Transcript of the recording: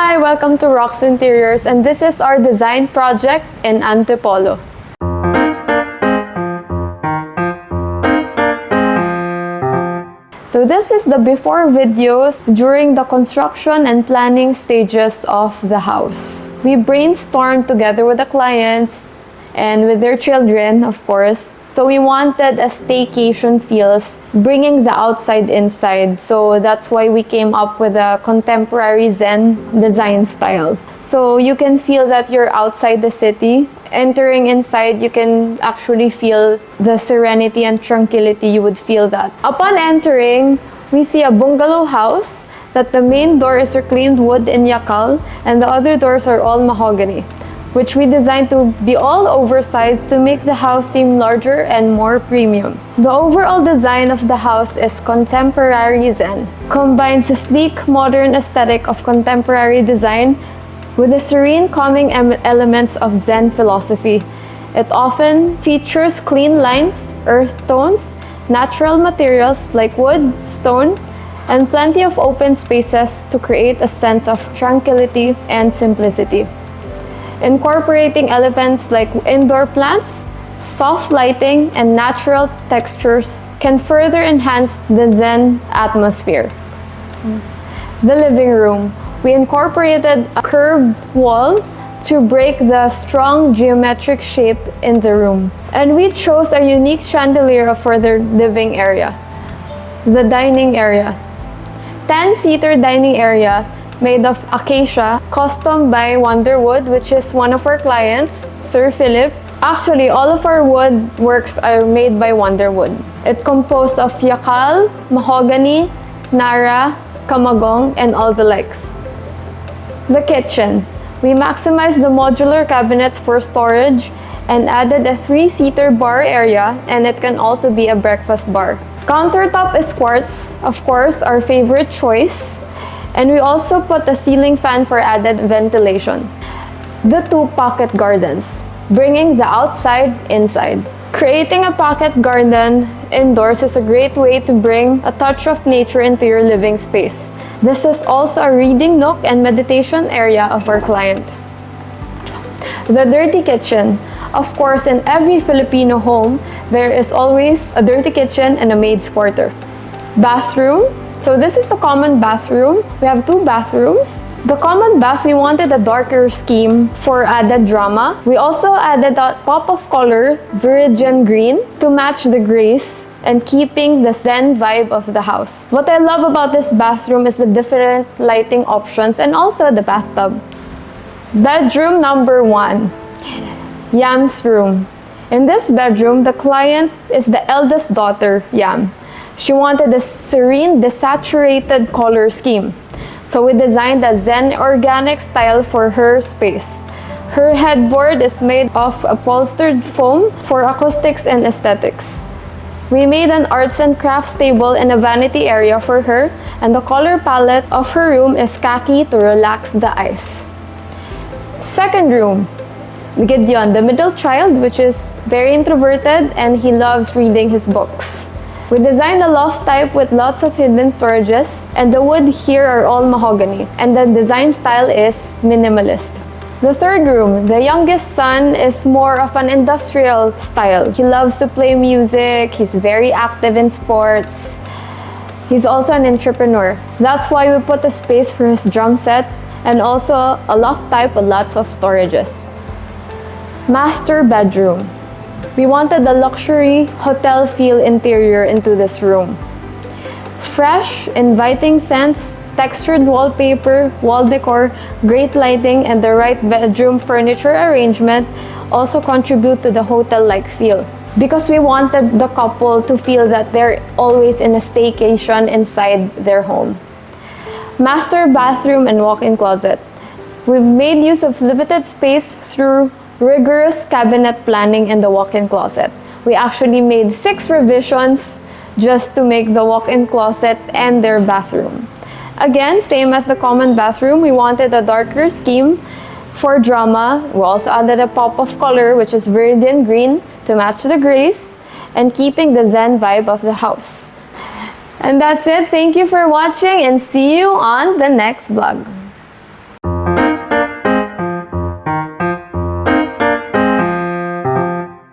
Hi, welcome to Rox Interiors, and this is our design project in Antipolo. So this is the before videos during the construction and planning stages of the house. We brainstormed together with the clients and with their children, of course. So we wanted a staycation feels, bringing the outside inside. So that's why we came up with a contemporary Zen design style. So you can feel that you're outside the city. Entering inside, you can actually feel the serenity and tranquility. You would feel that. Upon entering, we see a bungalow house that the main door is reclaimed wood in yakal and the other doors are all mahogany, which we designed to be all oversized to make the house seem larger and more premium. The overall design of the house is contemporary Zen, combines the sleek, modern aesthetic of contemporary design with the serene, calming elements of Zen philosophy. It often features clean lines, earth tones, natural materials like wood, stone, and plenty of open spaces to create a sense of tranquility and simplicity. Incorporating elements like indoor plants, soft lighting, and natural textures can further enhance the Zen atmosphere. The living room. We incorporated a curved wall to break the strong geometric shape in the room. And we chose a unique chandelier for the living area. The dining area. 10-seater dining area made of acacia, custom by Wonderwood, which is one of our clients, Sir Philip. Actually, all of our wood works are made by Wonderwood. It composed of yakal, mahogany, nara, kamagong, and all the likes. The kitchen. We maximized the modular cabinets for storage and added a 3-seater bar area, and it can also be a breakfast bar. Countertop is quartz, of course, our favorite choice. And we also put a ceiling fan for added ventilation. The 2 pocket gardens, bringing the outside inside. Creating a pocket garden indoors is a great way to bring a touch of nature into your living space. This is also a reading nook and meditation area of our client. The dirty kitchen. Of course, in every Filipino home, there is always a dirty kitchen and a maid's quarter. Bathroom. So this is a common bathroom. We have 2 bathrooms. The common bath, we wanted a darker scheme for added drama. We also added a pop of color, viridian green, to match the grace and keeping the Zen vibe of the house. What I love about this bathroom is the different lighting options and also the bathtub. Bedroom number 1, Yam's room. In this bedroom, the client is the eldest daughter, Yam. She wanted a serene, desaturated color scheme. So we designed a Zen organic style for her space. Her headboard is made of upholstered foam for acoustics and aesthetics. We made an arts and crafts table and a vanity area for her, and the color palette of her room is khaki to relax the eyes. Second room, Gideon, the middle child, which is very introverted and he loves reading his books. We designed a loft type with lots of hidden storages, and the wood here are all mahogany, and the design style is minimalist. The third room, the youngest son, is more of an industrial style. He loves to play music, he's very active in sports. He's also an entrepreneur. That's why we put a space for his drum set and also a loft type with lots of storages. Master bedroom. We wanted a luxury hotel feel interior into this room. Fresh, inviting scents, textured wallpaper, wall decor, great lighting, and the right bedroom furniture arrangement also contribute to the hotel-like feel. Because we wanted the couple to feel that they're always in a staycation inside their home. Master bathroom and walk-in closet. We've made use of limited space through rigorous cabinet planning in the walk-in closet. We actually made 6 revisions just to make the walk-in closet and their bathroom. Again, same as the common bathroom, we wanted a darker scheme for drama. We also added a pop of color, which is viridian green, to match the grace and keeping the Zen vibe of the house. And that's it. Thank you for watching and see you on the next vlog.